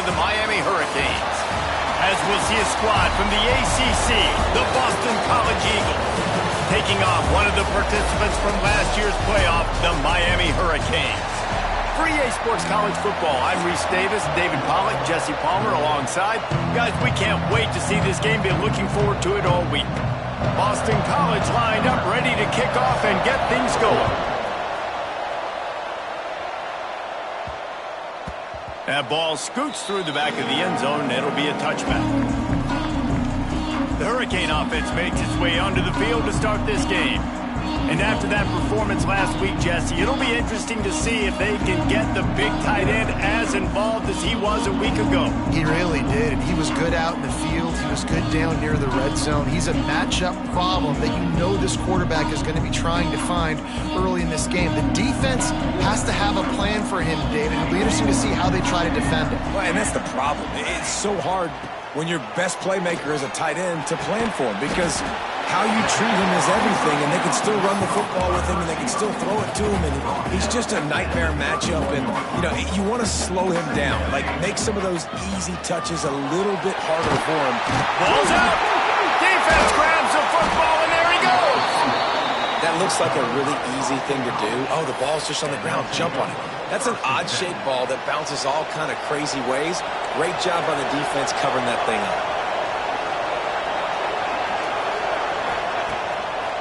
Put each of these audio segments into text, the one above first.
the Miami Hurricanes. As we'll see a squad from the ACC, the Boston College Eagles, taking on one of the participants from last year's playoff, the Miami Hurricanes. For EA Sports College Football, I'm Reese Davis, David Pollack, Jesse Palmer alongside. Guys, we can't wait to see this game. Been looking forward to it all week. Boston College lined up, ready to kick off and get things going. That ball scoots through the back of the end zone, and it'll be a touchback. The Hurricane offense makes its way onto the field to start this game. And after that performance last week, Jesse, it'll be interesting to see if they can get the big tight end as involved as he was a week ago. He really did, and he was good out in the field. He was good down near the red zone. He's a matchup problem that you know this quarterback is going to be trying to find early in this game. The defense has to have a plan for him, David. It'll be interesting to see how they try to defend him. Well, and that's the problem. It's so hard when your best playmaker is a tight end to plan for him, because how you treat him is everything, and they can still run the football with him, and they can still throw it to him, and he's just a nightmare matchup, and, you know, you want to slow him down. Like, make some of those easy touches a little bit harder for him. Ball's out! Defense grabs the football, and there he goes! That looks like a really easy thing to do. Oh, the ball's just on the ground. Jump on it. That's an odd-shaped ball that bounces all kind of crazy ways. Great job on the defense covering that thing up.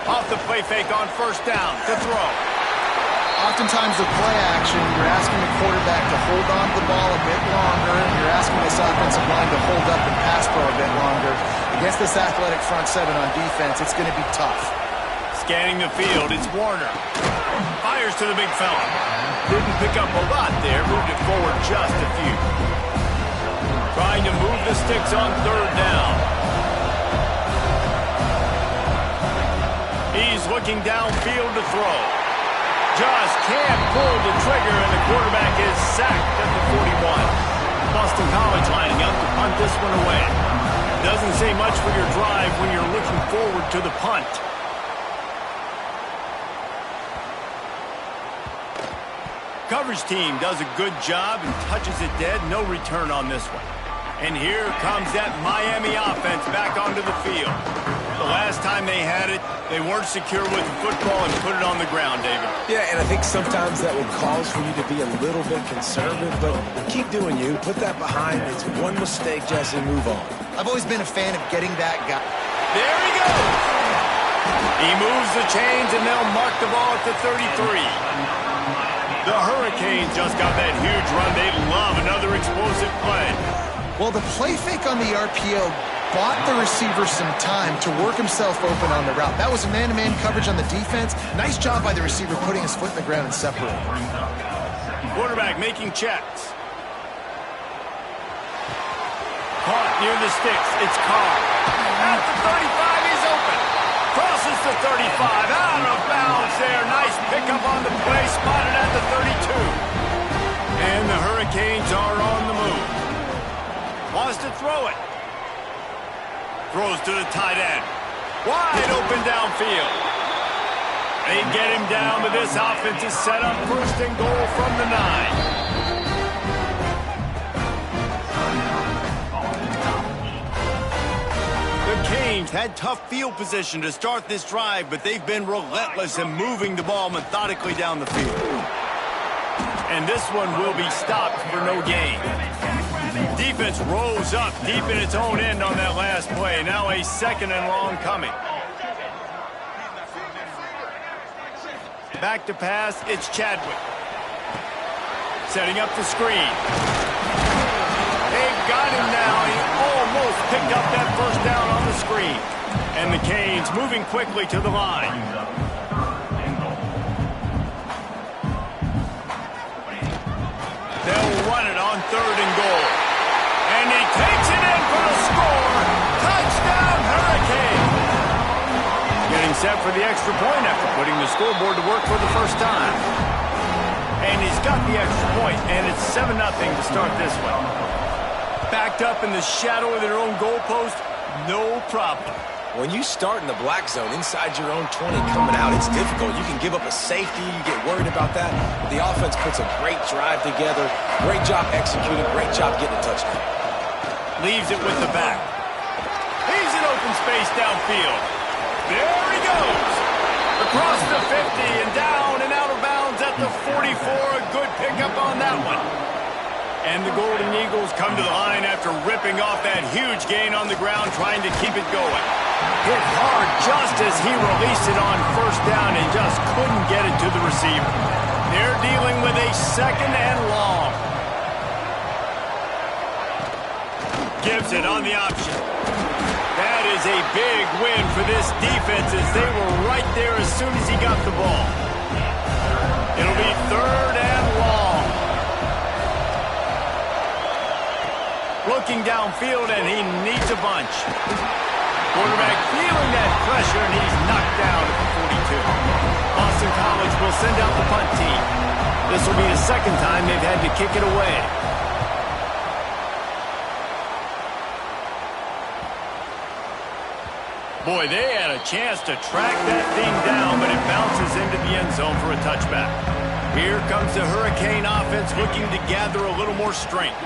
Off the play fake on first down to throw. Oftentimes with play action, you're asking the quarterback to hold on to the ball a bit longer, and you're asking this offensive line to hold up and pass pro a bit longer. Against this athletic front seven on defense, it's going to be tough. Scanning the field, it's Warner. Fires to the big fella. Didn't pick up a lot there, moved it forward just a few. Trying to move the sticks on third down. He's looking downfield to throw. Just can't pull the trigger, and the quarterback is sacked at the 41. Boston College lining up to punt this one away. Doesn't say much for your drive when you're looking forward to the punt. Coverage team does a good job and touches it dead. No return on this one. And here comes that Miami offense back onto the field. The last time they had it, they weren't secure with the football and put it on the ground, David. Yeah, and I think sometimes that will cause for you to be a little bit conservative, but keep doing you. Put that behind. It's one mistake, Jesse. Move on. I've always been a fan of getting that guy. There he goes. He moves the chains, and they'll mark the ball at the 33. The Hurricanes just got that huge run. They love another explosive play. Well, the play fake on the RPO bought the receiver some time to work himself open on the route. That was a man-to-man coverage on the defense. Nice job by the receiver putting his foot in the ground and separating. Quarterback making checks. Caught near the sticks. It's Carr. At the 35, he's open. Crosses the 35. Out of bounds there. Nice pickup on the play. Spotted at the 32. And the Hurricanes are on the move. Wants to throw it. Throws to the tight end. Wide open downfield. They get him down, but this offense is set up first and goal from the 9. The Canes had tough field position to start this drive, but they've been relentless in moving the ball methodically down the field. And this one will be stopped for no gain. Defense rose up deep in its own end on that last play. Now a second and long coming. Back to pass, it's Chadwick. Setting up the screen. They've got him now. He almost picked up that first down on the screen. And the Canes moving quickly to the line. They'll run it on third and goal. And he takes it in for the score. Touchdown, Hurricane. Getting set for the extra point after putting the scoreboard to work for the first time. And he's got the extra point, and it's 7-0 to start this one. Backed up in the shadow of their own goalpost, no problem. When you start in the black zone inside your own 20 coming out, it's difficult. You can give up a safety. You get worried about that. But the offense puts a great drive together. Great job executing. Great job getting a touchdown. Leaves it with the back. He's in open space downfield. There he goes. Across the 50 and down and out of bounds at the 44. A good pickup on that one. And the Golden Eagles come to the line after ripping off that huge gain on the ground, trying to keep it going. Hit hard just as he released it on first down and just couldn't get it to the receiver. They're dealing with a 2nd and long. Gives it on the option. That is a big win for this defense as they were right there as soon as he got the ball. It'll be 3rd and long. Looking downfield, and he needs a bunch. Quarterback feeling that pressure, and he's knocked down at the 42. Boston College will send out the punt team. This will be the 2nd time they've had to kick it away. Boy, they had a chance to track that thing down, but it bounces into the end zone for a touchback. Here comes the Hurricane offense looking to gather a little more strength.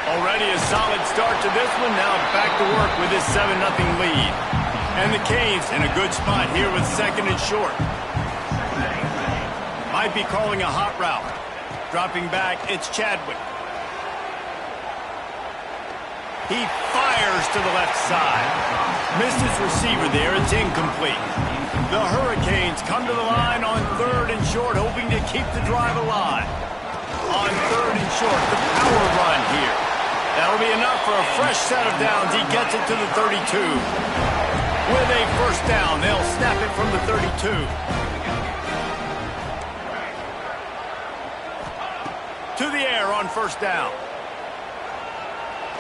Already a solid start to this one. Now back to work with this 7-0 lead. And the Canes in a good spot here with 2nd and short. Might be calling a hot route. Dropping back, it's Chadwick. He fires to the left side. Missed his receiver there. It's incomplete. The Hurricanes come to the line on 3rd and short, hoping to keep the drive alive. On 3rd and short, the power run here. That'll be enough for a fresh set of downs. He gets it to the 32. With a 1st down, they'll snap it from the 32. To the air on 1st down.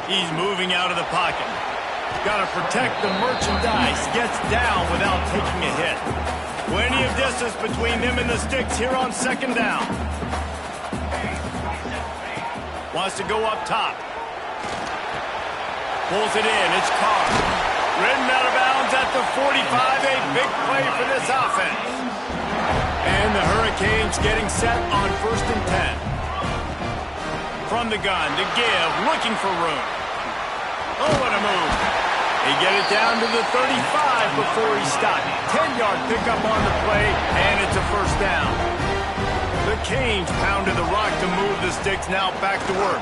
He's moving out of the pocket. Got to protect the merchandise. Gets down without taking a hit. Plenty of distance between them and the sticks here on 2nd down. Wants to go up top. Pulls it in. It's Carr. Ridden out of bounds at the 45. A big play for this offense. And the Hurricanes getting set on 1st and 10. From the gun to give. Looking for room. Oh, what a move. They get it down to the 35 before he stopped. 10-yard pickup on the play, and it's a 1st down. The Canes pounded the rock to move the sticks. Now back to work.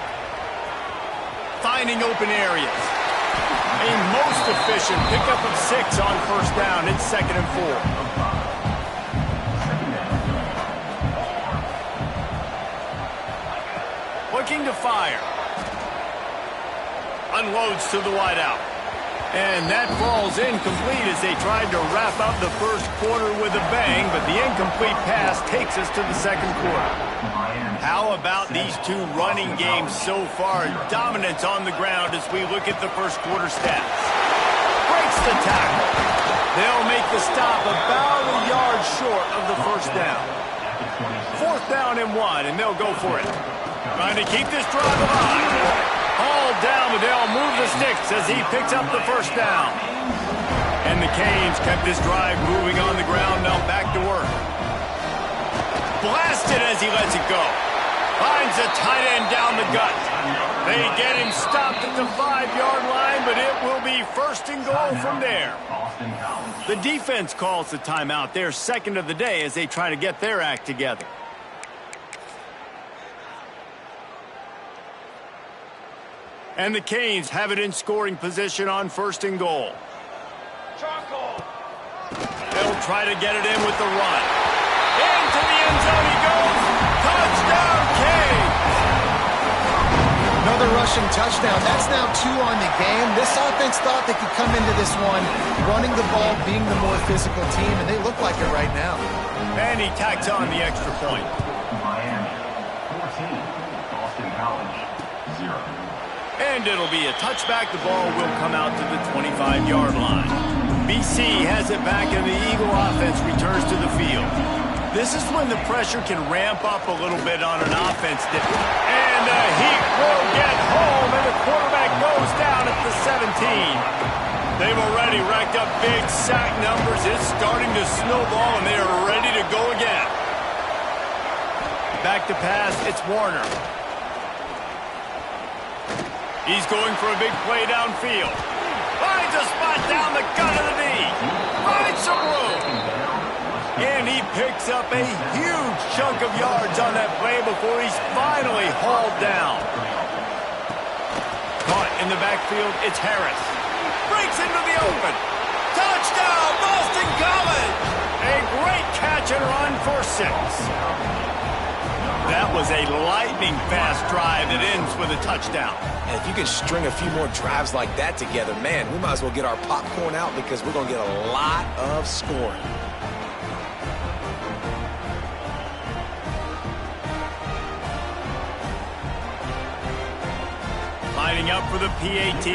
Finding open areas. A most efficient pickup of 6 on 1st down. It's 2nd and 4. Looking to fire. Unloads to the wideout. And that falls incomplete as they tried to wrap up the 1st quarter with a bang, but the incomplete pass takes us to the 2nd quarter. How about these two running games so far? Dominance on the ground as we look at the 1st quarter stats. Breaks the tackle. They'll make the stop about a yard short of the 1st down. 4th down and 1, and they'll go for it. Trying to keep this drive alive. All down, but they'll move the sticks as he picks up the 1st down. And the Canes kept this drive moving on the ground. Now back to work. Blasted as he lets it go. Finds a tight end down the gut. They get him stopped at the 5-yard line, but it will be 1st and goal from there. The defense calls the timeout. They're 2nd of the day as they try to get their act together. And the Canes have it in scoring position on 1st and goal. They'll try to get it in with the run. Into the end zone he goes. Touchdown, Canes! Another rushing touchdown. That's now 2 on the game. This offense thought they could come into this one running the ball, being the more physical team, and they look like it right now. And he tacks on the extra point. Miami, 14, Boston College, 0. And it'll be a touchback. The ball will come out to the 25-yard line. BC has it back, and the Eagle offense returns to the field. This is when the pressure can ramp up a little bit on an offense. And the heat will get home, and the quarterback goes down at the 17. They've already racked up big sack numbers. It's starting to snowball, and they are ready to go again. Back to pass, it's Warner. He's going for a big play downfield. Finds a spot down the gut of the knee. Finds some room. And he picks up a huge chunk of yards on that play before he's finally hauled down. Caught in the backfield, it's Harris. Breaks into the open. Touchdown, Boston College! A great catch and run for 6. That was a lightning-fast drive that ends with a touchdown. And if you can string a few more drives like that together, man, we might as well get our popcorn out because we're going to get a lot of scoring. Lining up for the PAT.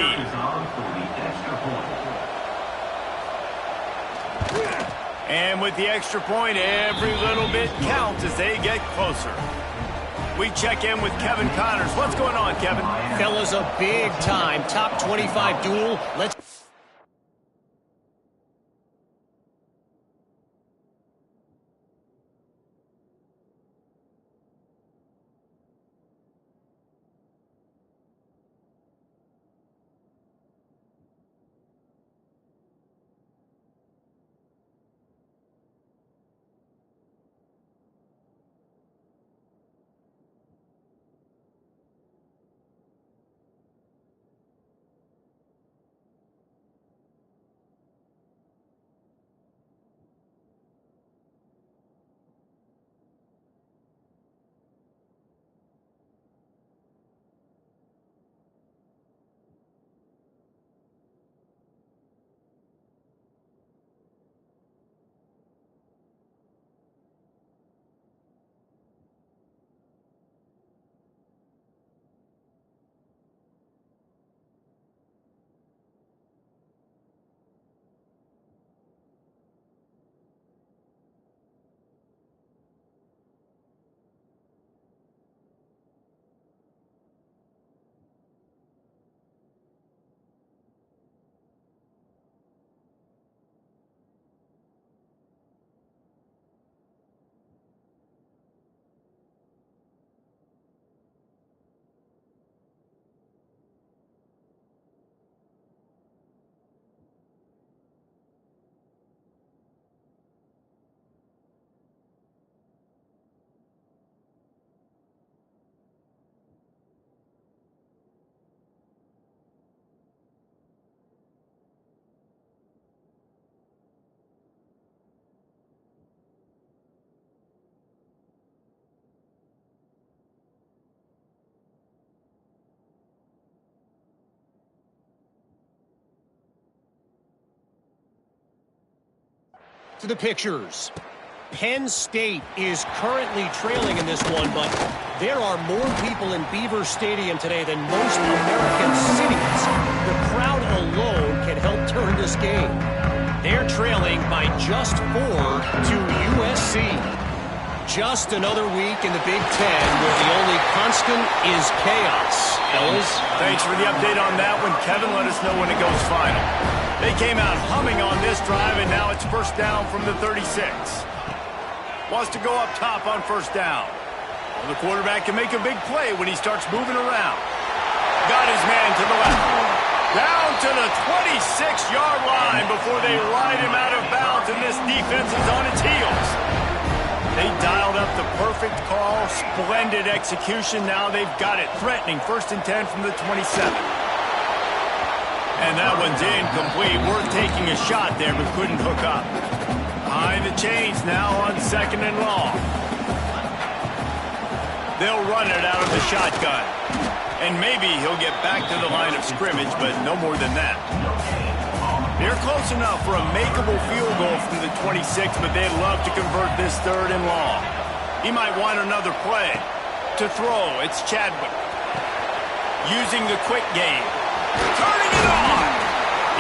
And with the extra point, every little bit counts as they get closer. We check in with Kevin Connors. What's going on, Kevin? Fellas, a big-time top 25 duel. Let's... To the pictures. Penn State is currently trailing in this one, but there are more people in Beaver Stadium today than most American cities. The crowd alone can help turn this game. They're trailing by just 4 to USC. Just another week in the Big Ten where the only constant is chaos. Fellas? Thanks for the update on that one, Kevin. Let us know when it goes final. They came out humming on this drive, and now it's first down from the 36. Wants to go up top on first down. Well, the quarterback can make a big play when he starts moving around. Got his man to the left. Down to the 26-yard line before they ride him out of bounds, and this defense is on its heels. They dialed up the perfect call, splendid execution. Now they've got it threatening. First and 10 from the 27. And that one's incomplete. Worth taking a shot there, but couldn't hook up. Behind the chains now on second and long. They'll run it out of the shotgun. And maybe he'll get back to the line of scrimmage, but no more than that. They're close enough for a makeable field goal from the 26, but they'd love to convert this third and long. He might want another play. To throw, it's Chadwick. Using the quick game. Turning it on.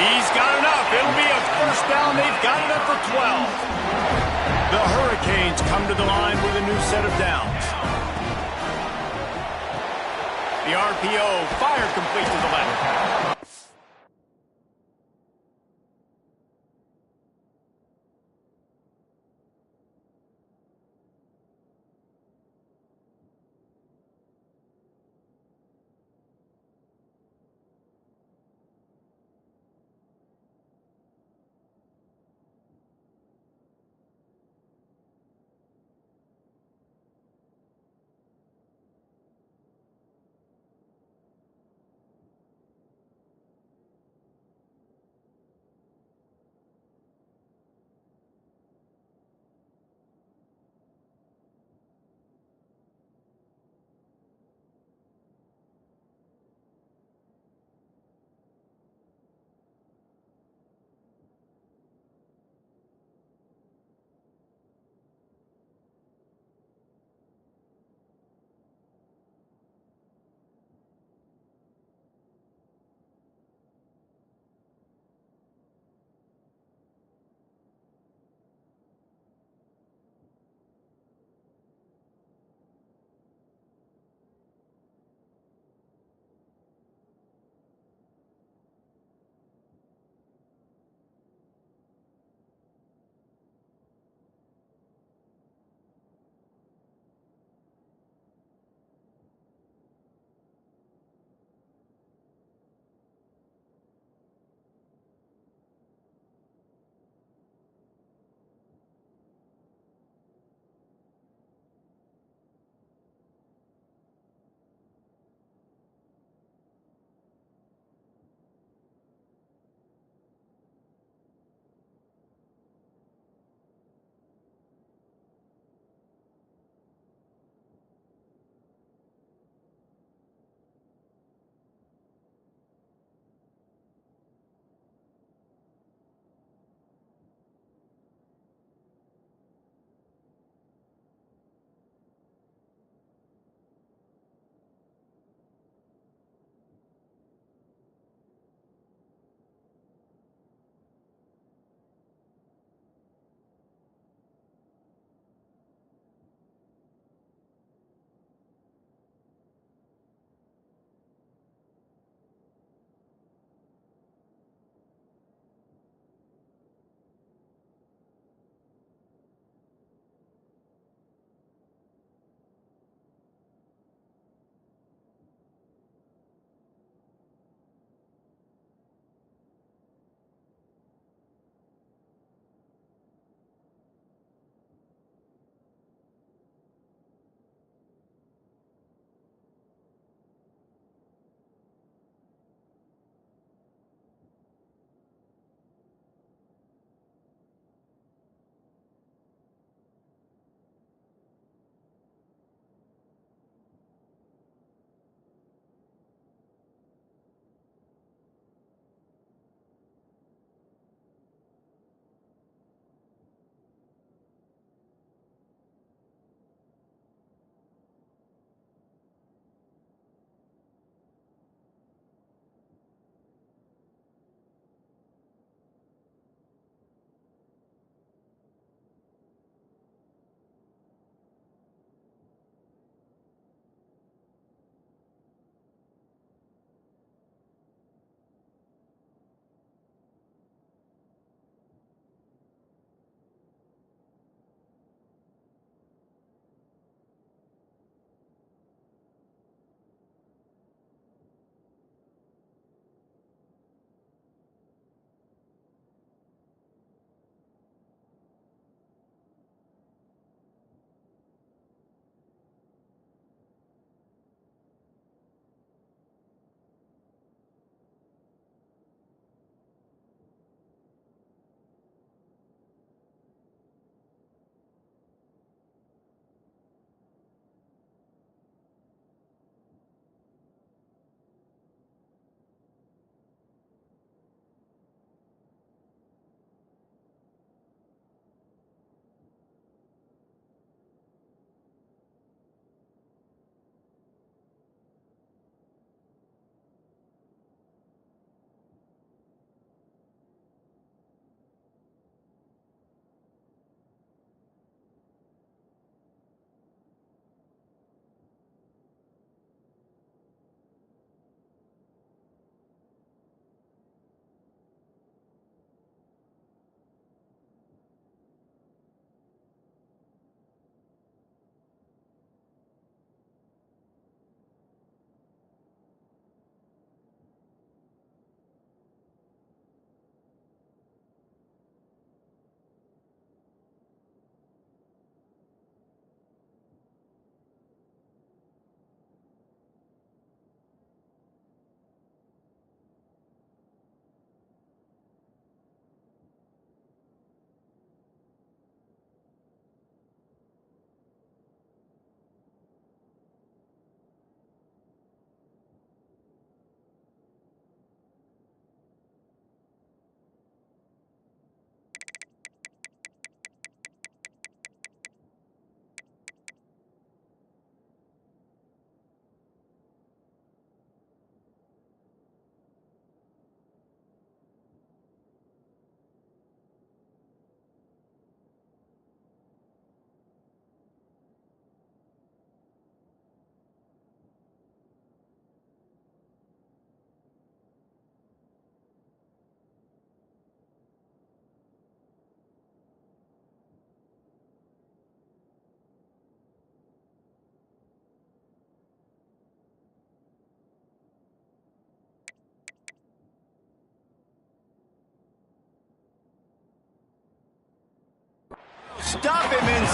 He's got enough. It'll be a first down. They've got it up for 12. The Hurricanes come to the line with a new set of downs. The RPO, fire complete to the left.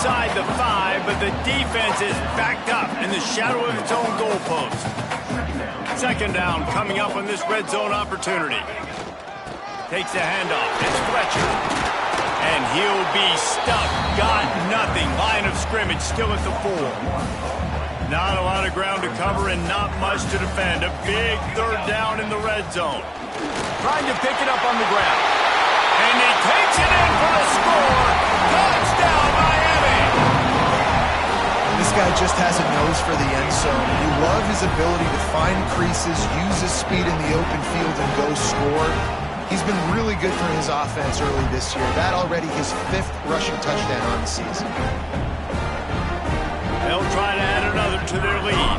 inside the 5, but the defense is backed up in the shadow of its own goalpost. Second down coming up on this red zone opportunity. Takes a handoff. It's Fletcher. And he'll be stuck. Got nothing. Line of scrimmage still at the 4. Not a lot of ground to cover and not much to defend. A big third down in the red zone. Trying to pick it up on the ground. And he takes it in for the score. Touchdown, Miami! This guy just has a nose for the end zone. You love his ability to find creases, use his speed in the open field, and go score. He's been really good for his offense early this year. That already his 5th rushing touchdown on the season. They'll try to add another to their lead.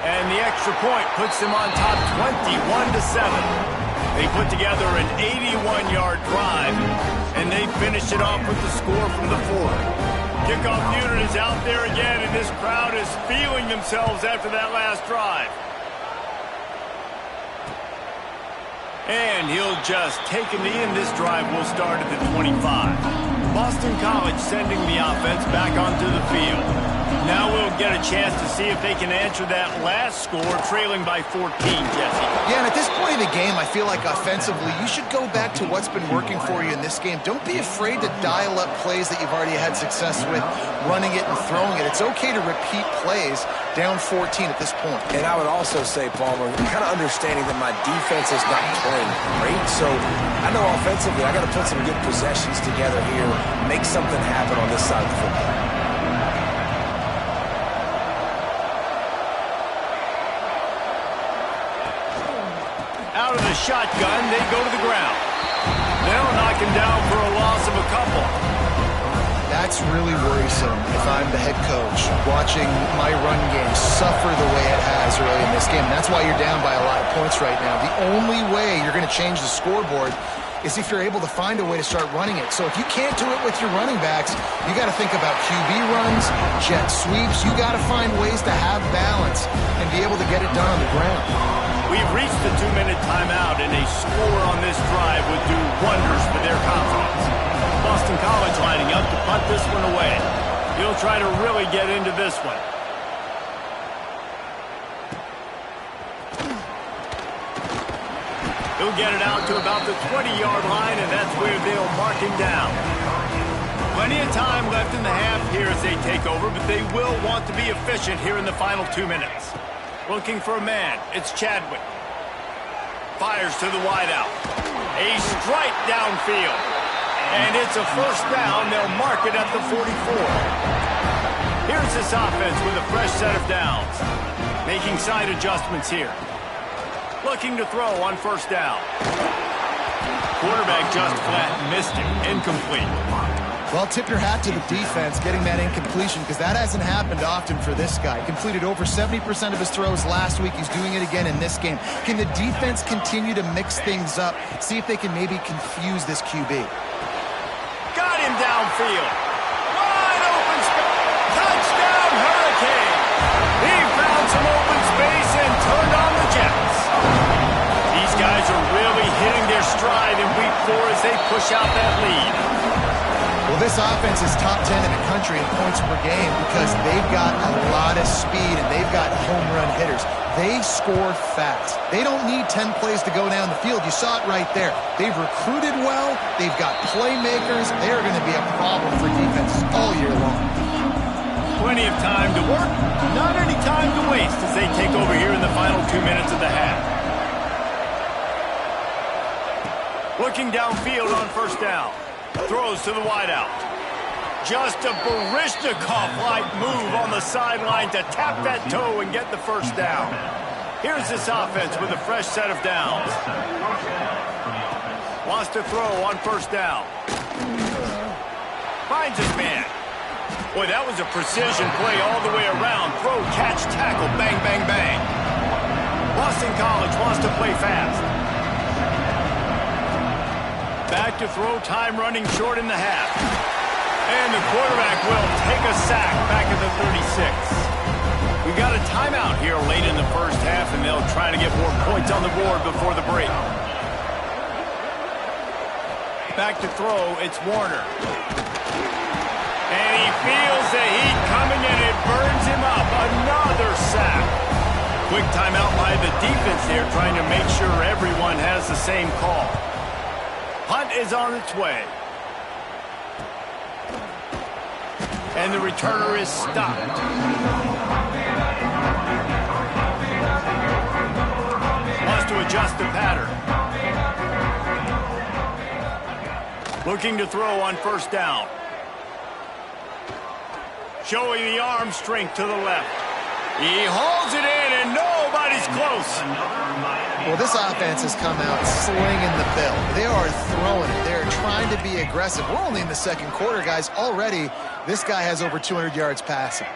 And the extra point puts them on top 21-7. They put together an 81-yard drive, and they finish it off with the score from the 4. Kickoff unit is out there again, and this crowd is feeling themselves after that last drive. And he'll just take a knee, and this drive will start at the 25. Boston College sending the offense back onto the field. Now we'll get a chance to see if they can answer that last score, trailing by 14, Jesse. Yeah, and at this point in the game, I feel like offensively, you should go back to what's been working for you in this game. Don't be afraid to dial up plays that you've already had success with, running it and throwing it. It's okay to repeat plays down 14 at this point. And I would also say, Palmer, kind of understanding that my defense is not playing great, so I know offensively I got to put some good possessions together here, make something happen on this side of the football. Out of the shotgun, they go to the ground. They'll knock him down for a loss of a couple. That's really worrisome if I'm the head coach, watching my run game suffer the way it has early in this game. And that's why you're down by a lot of points right now. The only way you're going to change the scoreboard is if you're able to find a way to start running it. So if you can't do it with your running backs, you got to think about QB runs, jet sweeps. You got to find ways to have balance and be able to get it done on the ground. We've reached the 2-minute timeout, and a score on this drive would do wonders for their confidence. Boston College lining up to punt this one away. He'll try to really get into this one. He'll get it out to about the 20-yard line, and that's where they'll mark him down. Plenty of time left in the half here as they take over, but they will want to be efficient here in the final 2 minutes. Looking for a man. It's Chadwick. Fires to the wideout. A strike downfield. And it's a first down. They'll mark it at the 44. Here's this offense with a fresh set of downs. Making side adjustments here. Looking to throw on first down. Quarterback just flat missed him. Incomplete. Well, tip your hat to the defense getting that incompletion, because that hasn't happened often for this guy. Completed over 70% of his throws last week. He's doing it again in this game. Can the defense continue to mix things up? See if they can maybe confuse this QB. Got him downfield. Wide open space. Touchdown, Hurricane. He found some open space and turned on the Jets. These guys are really hitting their stride in week 4 as they push out that lead. Well, this offense is top 10 in the country in points per game because they've got a lot of speed and they've got home run hitters. They score fast. They don't need 10 plays to go down the field. You saw it right there. They've recruited well. They've got playmakers. They're going to be a problem for defenses all year long. Plenty of time to work. Not any time to waste as they take over here in the final 2 minutes of the half. Looking downfield on first down. Throws to the wideout. Just a Baryshnikov-like move on the sideline to tap that toe and get the first down. Here's this offense with a fresh set of downs. Wants to throw on first down. Finds his man. Boy, that was a precision play all the way around. Throw, catch, tackle, bang, bang, bang. Boston College wants to play fast. Back to throw, time running short in the half. And the quarterback will take a sack back at the 36. We've got a timeout here late in the first half, and they'll try to get more points on the board before the break. Back to throw, it's Warner. And he feels the heat coming and it burns him up. Another sack. Quick timeout by the defense here, trying to make sure everyone has the same call. Punt is on its way. And the returner is stopped. Wants to adjust the pattern. Looking to throw on first down. Showing the arm strength to the left. He holds it in, and nobody's close. Well, this offense has come out slinging the bill. They are throwing it. They're trying to be aggressive. We're only in the second quarter, guys. Already, this guy has over 200 yards passing.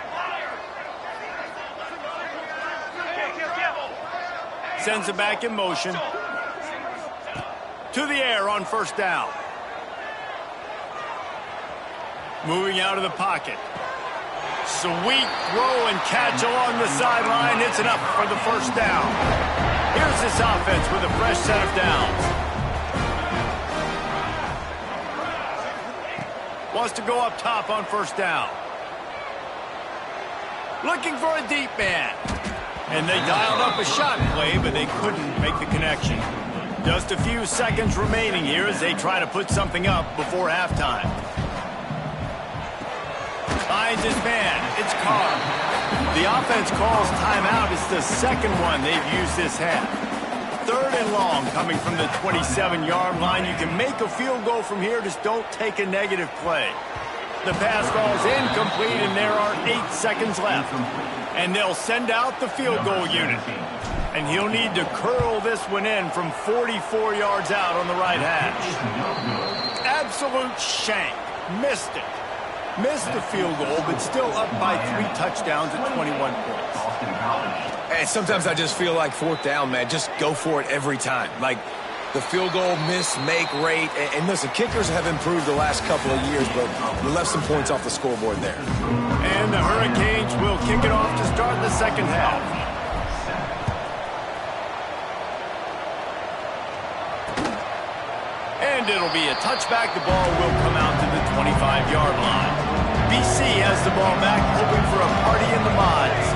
Sends it back in motion. To the air on first down. Moving out of the pocket. Sweet throw and catch along the sideline. It's enough for the first down. Here's this offense with a fresh set of downs. Wants to go up top on first down. Looking for a deep man. And they dialed up a shot play, but they couldn't make the connection. Just a few seconds remaining here as they try to put something up before halftime. Finds his man. It's Carr. The offense calls timeout. It's the second one they've used this half. 3rd and long coming from the 27-yard line. You can make a field goal from here. Just don't take a negative play. The pass falls incomplete, and there are 8 seconds left. And they'll send out the field goal unit. And he'll need to curl this one in from 44 yards out on the right hash. Absolute shank. Missed it. Missed the field goal, but still up by 3 touchdowns at 21 points. And sometimes I just feel like 4th down, man. Just go for it every time. Like the field goal miss-make rate. And listen, kickers have improved the last couple of years, but we left some points off the scoreboard there. And the Hurricanes will kick it off to start the second half. And it'll be a touchback. The ball will come out to the 25-yard line. BC has the ball back, hoping for a party in the mods.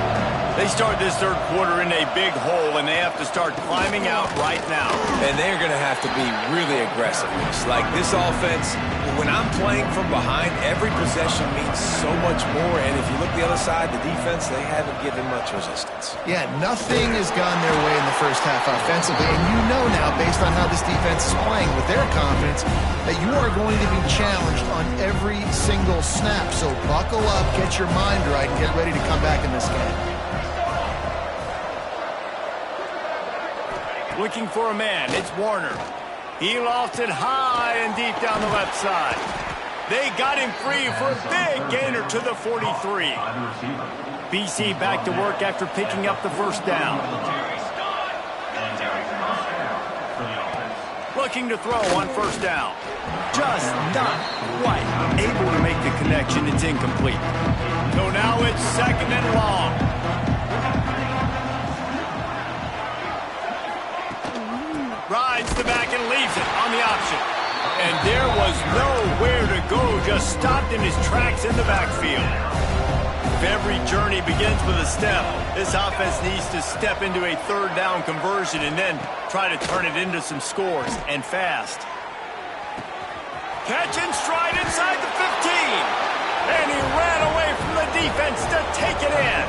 They start this third quarter in a big hole, and they have to start climbing out right now. And they're going to have to be really aggressive. Like this offense, when I'm playing from behind, every possession means so much more. And if you look the other side, the defense, they haven't given much resistance. Yeah, nothing has gone their way in the first half offensively. And you know now, based on how this defense is playing with their confidence, that you are going to be challenged on every single snap. So buckle up, get your mind right, and get ready to come back in this game. Looking for a man. It's Warner. He lofts it high and deep down the left side. They got him free for a big gainer to the 43. BC back to work after picking up the first down. Looking to throw on first down. Just not quite able to make the connection. It's incomplete. So now it's 2nd and long. Rides the back and leaves it on the option. And there was nowhere to go, just stopped in his tracks in the backfield. If every journey begins with a step, this offense needs to step into a 3rd down conversion and then try to turn it into some scores, and fast. Catch and stride inside the 15. And he ran away from the defense to take it in.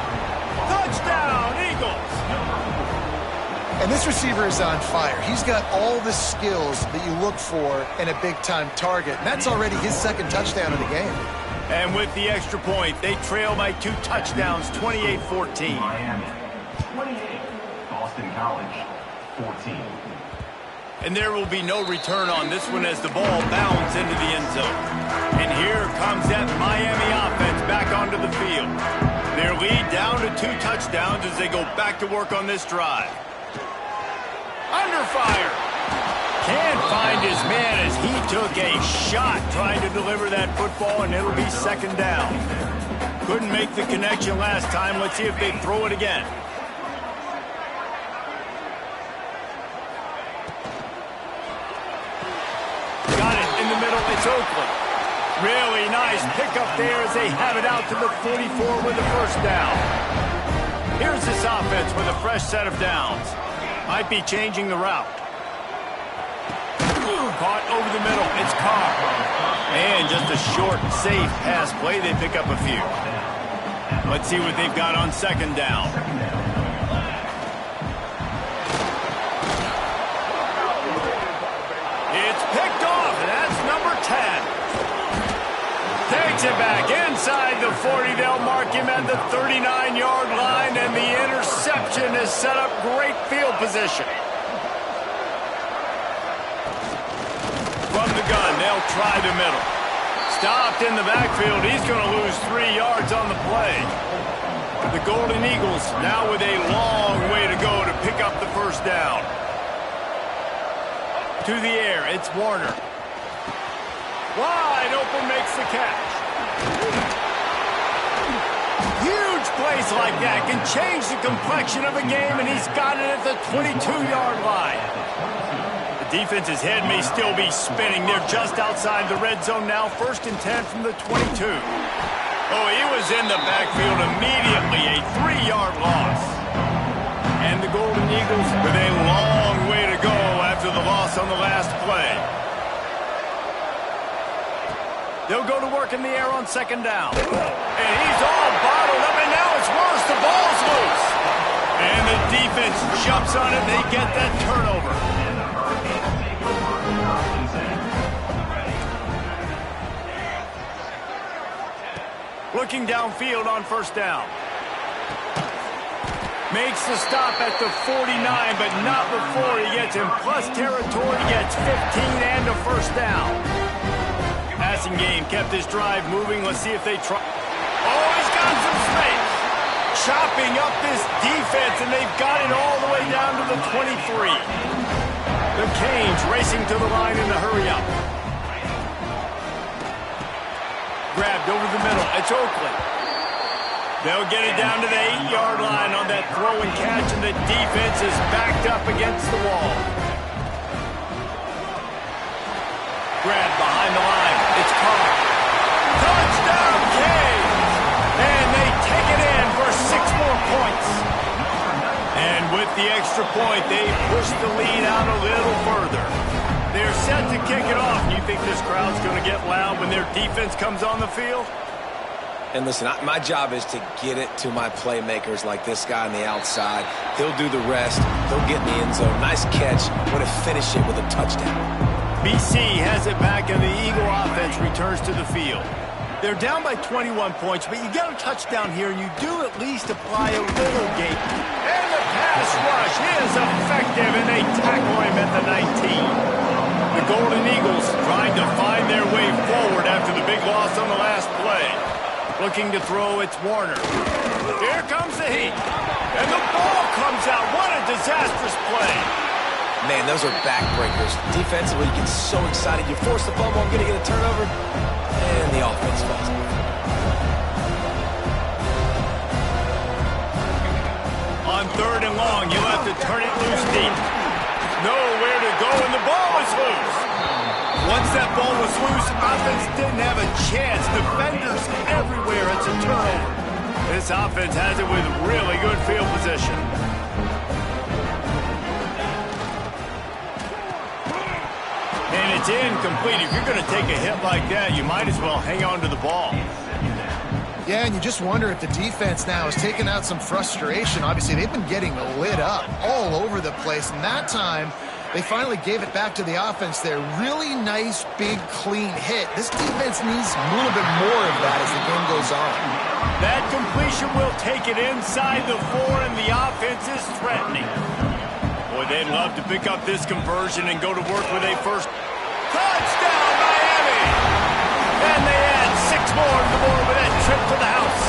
Touchdown, Eagles. And this receiver is on fire. He's got all the skills that you look for in a big-time target. And that's already his 2nd touchdown of the game. And with the extra point, they trail by 2 touchdowns, 28-14. Miami, 28. Boston College, 14. And there will be no return on this one as the ball bounds into the end zone. And here comes that Miami offense back onto the field. Their lead down to 2 touchdowns as they go back to work on this drive. Under fire. Can't find his man as he took a shot trying to deliver that football, and it'll be 2nd down. Couldn't make the connection last time. Let's see if they throw it again. Got it in the It's Oakland. Really nice pickup there as they have it out to the 44 with the first down. Here's this offense with a fresh set of downs. Might be changing the route. Caught over the middle. It's Carr. And just a short, safe pass play. They pick up a few. Let's see what they've got on second down. It's picked off, and that's number 10. Takes it back inside the 40. They'll mark him at the 39-yard line, and the interception has set up great field position. From the gun, they'll try the middle. Stopped in the backfield. He's going to lose 3 yards on the play. The Golden Eagles now with a long way to go to pick up the first down. To the air, it's Warner. Wide open, makes the catch. Huge plays like that can change the complexion of a game, and he's got it at the 22-yard line. The defense's head may still be spinning. They're just outside the red zone now. 1st and 10 from the 22. Oh, he was in the backfield immediately. A 3-yard loss. And the Golden Eagles with a long way to go after the loss on the last play. They'll go to work in the air on second down. And he's all bottled up, and now it's worse. The ball's loose. And the defense jumps on it. They get that turnover. Looking downfield on first down. Makes the stop at the 49, but not before he gets in plus territory, gets 15 and a first down. Passing game kept his drive moving. Let's see if they try. Oh, he's got some space. Chopping up this defense, and they've got it all the way down to the 23. The Canes racing to the line in the hurry-up. Grabbed over the middle. It's Oakland. They'll get it down to the 8-yard line on that throw and catch, and the defense is backed up against the wall. Grabbed behind the line. It's Carr. Touchdown, Canes! And they take it in for 6 more points. And with the extra point, they push the lead out a little further. They're set to kick it off. You think this crowd's going to get loud when their defense comes on the field? And listen, my job is to get it to my playmakers like this guy on the outside. He'll do the rest. He'll get in the end zone. Nice catch. Want to finish it with a touchdown. BC has it back, and the Eagle offense returns to the field. They're down by 21 points, but you get a touchdown here, and you do at least apply a little gate. And the pass rush is effective, and they tackle him at the 19. The Golden Eagles trying to find their way forward after the big loss on the last play. Looking to throw, it's Warner. Here comes the heat. And the ball comes out. What a disastrous play. Man, those are backbreakers. Defensively, you get so excited. You force the fumble, I'm going to get a turnover, and the offense falls. On 3rd and long, you'll have to turn it loose deep. Nowhere to go, and the ball is loose. Once that ball was loose, offense didn't have a chance. Defenders everywhere. It's a turnover. This offense has it with really good field position. And it's incomplete. If you're going to take a hit like that, you might as well hang on to the ball. Yeah, and you just wonder if the defense now has taken out some frustration. Obviously, they've been getting lit up all over the place. And that time, they finally gave it back to the offense there. Really nice, big, clean hit. This defense needs a little bit more of that as the game goes on. That completion will take it inside the 4, and the offense is threatening. Boy, they'd love to pick up this conversion and go to work with a first. Touchdown, Miami! And they add 6 more to the board with that trip to the house.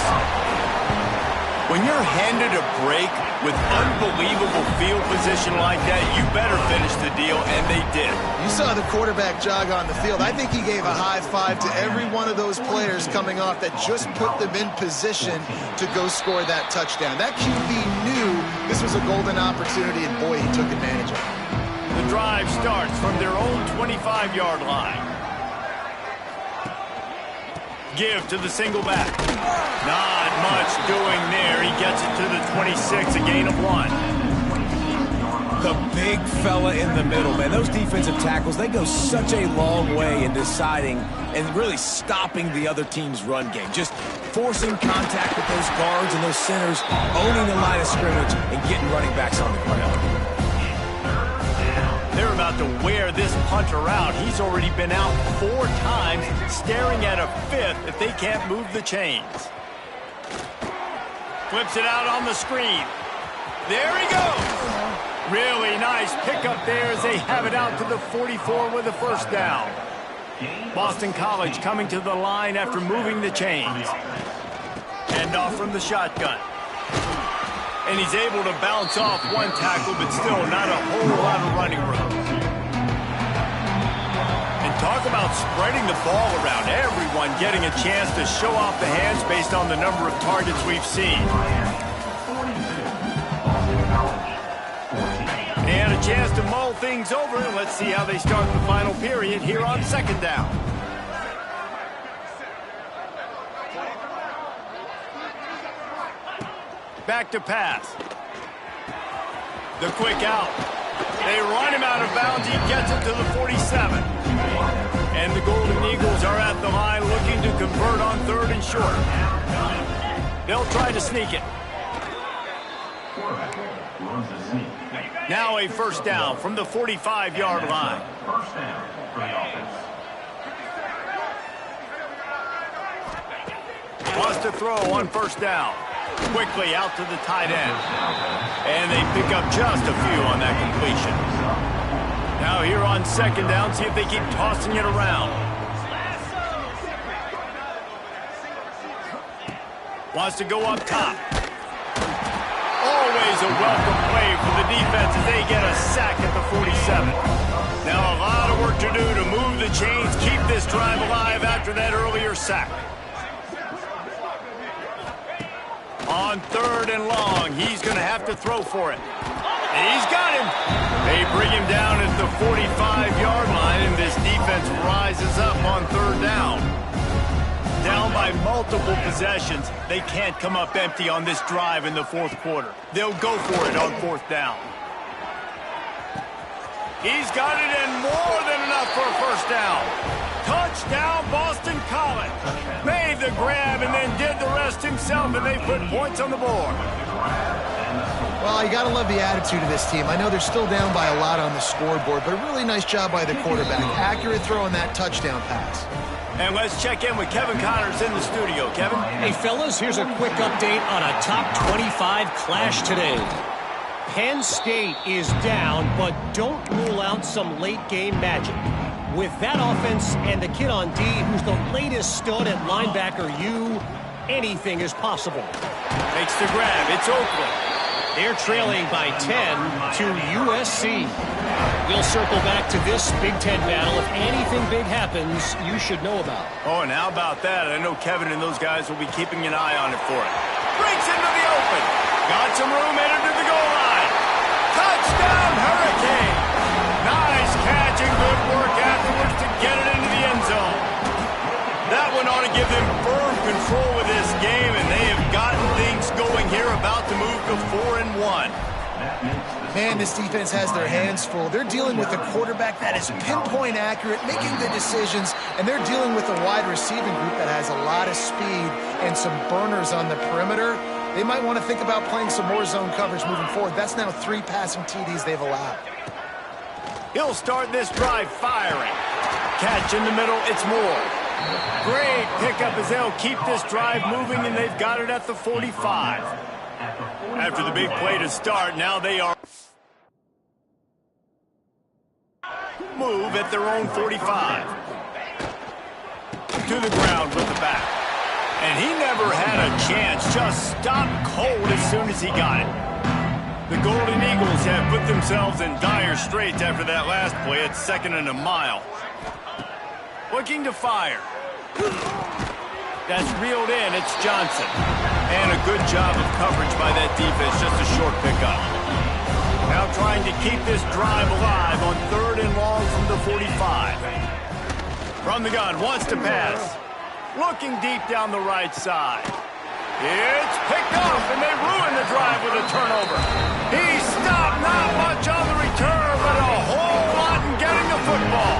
When you're handed a break with unbelievable field position like that, you better finish the deal, and they did. You saw the quarterback jog on the field. I think he gave a high five to every one of those players coming off that just put them in position to go score that touchdown. That QB knew this was a golden opportunity, and boy, he took advantage of it. The drive starts from their own 25-yard line. Give to the single back. Not much doing there. He gets it to the 26, a gain of 1. The big fella in the middle, man. Those defensive tackles, they go such a long way in deciding and really stopping the other team's run game. Just forcing contact with those guards and those centers, owning the line of scrimmage, and getting running backs on the ground. They're about to wear this punter out. He's already been out 4 times, staring at a 5th if they can't move the chains. Flips it out on the screen. There he goes. Really nice pickup there as they have it out to the 44 with a first down. Boston College coming to the line after moving the chains. Hand off from the shotgun. And he's able to bounce off 1 tackle, but still not a whole lot of running room. And talk about spreading the ball around. Everyone getting a chance to show off the hands based on the number of targets we've seen. And a chance to mull things over. Let's see how they start the final period here on 2nd down. Back to pass. The quick out. They run him out of bounds. He gets it to the 47. And the Golden Eagles are at the line looking to convert on 3rd and short. They'll try to sneak it. Now a first down from the 45-yard line. First down for the offense. Wants to throw on first down. Quickly out to the tight end. And they pick up just a few on that completion. Now here on 2nd down, see if they keep tossing it around. Wants to go up top. Always a welcome play for the defense as they get a sack at the 47. Now a lot of work to do to move the chains, keep this drive alive after that earlier sack. On 3rd and long, he's going to have to throw for it. And he's got him. They bring him down at the 45-yard line, and this defense rises up on 3rd down. Down by multiple possessions, they can't come up empty on this drive in the 4th quarter. They'll go for it on 4th down. He's got it in more than enough for a first down. Touchdown, Boston College. Made the grab and then did the rest himself, and they put points on the board. Well, you got to love the attitude of this team. I know they're still down by a lot on the scoreboard, but a really nice job by the quarterback. Accurate throw on that touchdown pass. And let's check in with Kevin Connors in the studio. Kevin? Hey, fellas, here's a quick update on a top 25 clash today. Penn State is down, but don't rule out some late-game magic. With that offense and the kid on D, who's the latest stud at linebacker U, anything is possible. Makes the grab. It's Oakland. They're trailing by 10 to USC. We'll circle back to this Big Ten battle. If anything big happens, you should know about. Oh, and how about that? I know Kevin and those guys will be keeping an eye on it for it. Breaks into the open. Got some room, headed to the goal line. Touchdown, Hurricane. Nice catch and good work afterwards to get it into the end zone. That one ought to give them firm control of this game, and they have gotten things going here, about to move to 4-1. Man, this defense has their hands full. They're dealing with a quarterback that is pinpoint accurate, making the decisions, and they're dealing with a wide receiving group that has a lot of speed and some burners on the perimeter. They might want to think about playing some more zone coverage moving forward. That's now 3 passing TDs they've allowed. He'll start this drive firing. Catch in the middle, it's Moore. Great pickup as they'll keep this drive moving, and they've got it at the 45. After the big play to start, now they are move at their own 45. To the ground with the back. And he never had a chance, just stopped cold as soon as he got it. The Golden Eagles have put themselves in dire straits after that last play at 2nd and a mile. Looking to fire. That's reeled in. It's Johnson. And a good job of coverage by that defense. Just a short pickup. Now trying to keep this drive alive on 3rd and long from the 45. From the gun. Wants to pass. Looking deep down the right side. It's picked off, and they ruin the drive with a turnover. He stopped, not much on the return, but a whole lot in getting the football.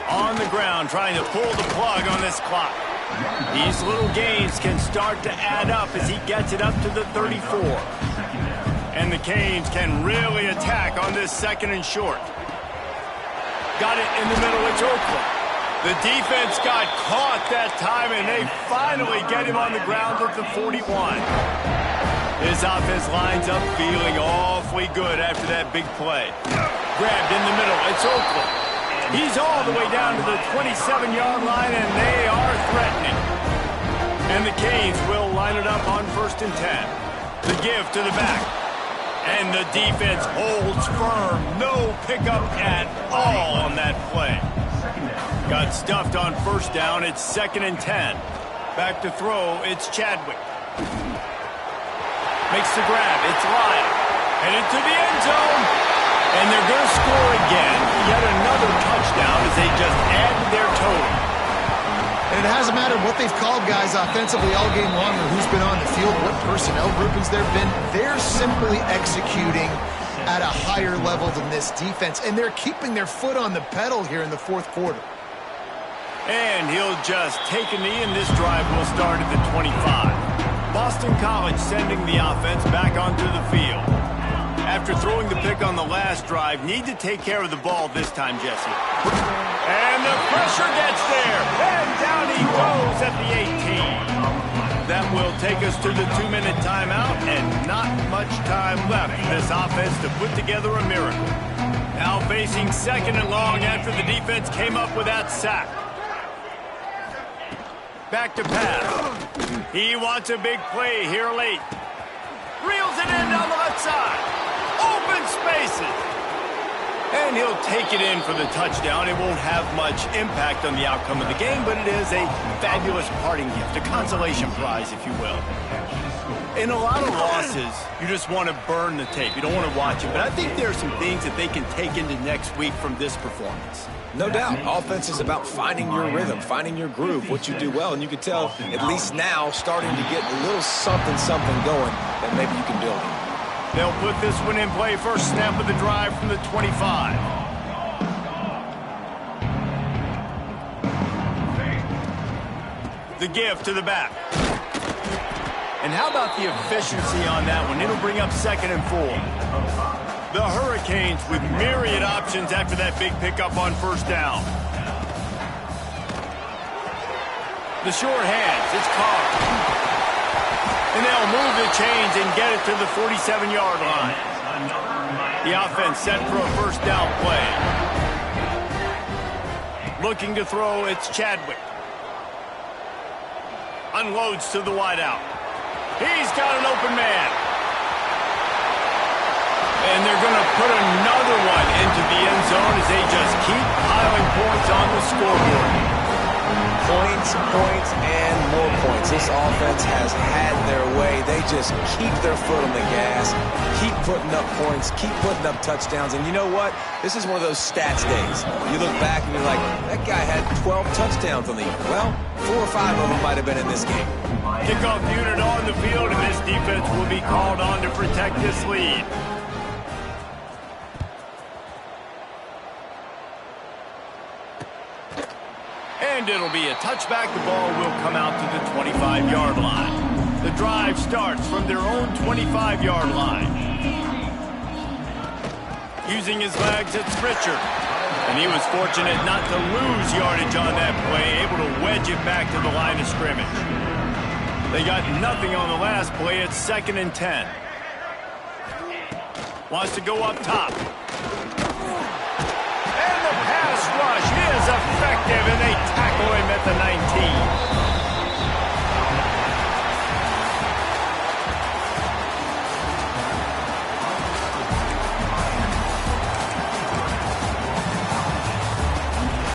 On the ground, trying to pull the plug on this clock. These little gains can start to add up as he gets it up to the 34. And the Canes can really attack on this 2nd and short. Got it in the middle, it's Oakland. The defense got caught that time, and they finally get him on the ground at the 41. His offense lines up feeling awfully good after that big play. Grabbed in the middle, it's Oakland. He's all the way down to the 27-yard line, and they are threatening. And the Canes will line it up on 1st and 10. The give to the back. And the defense holds firm. No pickup at all on that play. Got stuffed on 1st down. It's 2nd and 10. Back to throw. It's Chadwick. Makes the grab. It's Lyle. Headed to the end zone. And they're going to score again. Yet another touchdown as they just add to their total. And it hasn't mattered what they've called guys offensively all game long or who's been on the field, what personnel groupings there have been. They're simply executing at a higher level than this defense. And they're keeping their foot on the pedal here in the 4th quarter. And he'll just take a knee, and this drive will start at the 25. Boston College sending the offense back onto the field. After throwing the pick on the last drive, need to take care of the ball this time, Jesse. And the pressure gets there. And down he goes at the 18. That will take us to the 2-minute timeout, and not much time left for this offense to put together a miracle. Now facing 2nd and long after the defense came up with that sack. Back to pass. He wants a big play here late. Reels it in down the left side. Open spaces. And he'll take it in for the touchdown. It won't have much impact on the outcome of the game, but it is a fabulous parting gift, a consolation prize, if you will. In a lot of losses, you just want to burn the tape. You don't want to watch it. But I think there are some things that they can take into next week from this performance. No doubt. Offense is about finding your rhythm, finding your groove, what you do well. And you can tell, at least now, starting to get a little something going that maybe you can build on. They'll put this one in play. First snap of the drive from the 25. The give to the back. And how about the efficiency on that one? It'll bring up 2nd and 4. The Hurricanes with myriad options after that big pickup on 1st down. The short hands, it's Carr. And they'll move the chains and get it to the 47-yard line. The offense set for a 1st down play. Looking to throw, it's Chadwick. Unloads to the wideout. He's got an open man. And they're going to put another one into the end zone as they just keep piling points on the scoreboard. Points, and more points. This offense has had their way. They just keep their foot on the gas, keep putting up points, keep putting up touchdowns. And you know what? This is one of those stats days. You look back and you're like, that guy had 12 touchdowns on the year. Well, 4 or 5 of them might have been in this game. Kickoff unit on the field, and this defense will be called on to protect this lead. And it'll be a touchback. The ball will come out to the 25-yard line. The drive starts from their own 25-yard line. Using his legs, it's Richard. And he was fortunate not to lose yardage on that play, able to wedge it back to the line of scrimmage. They got nothing on the last play. It's 2nd and 10. Wants to go up top. And the pass rush is effective, and they tackle him at the 19.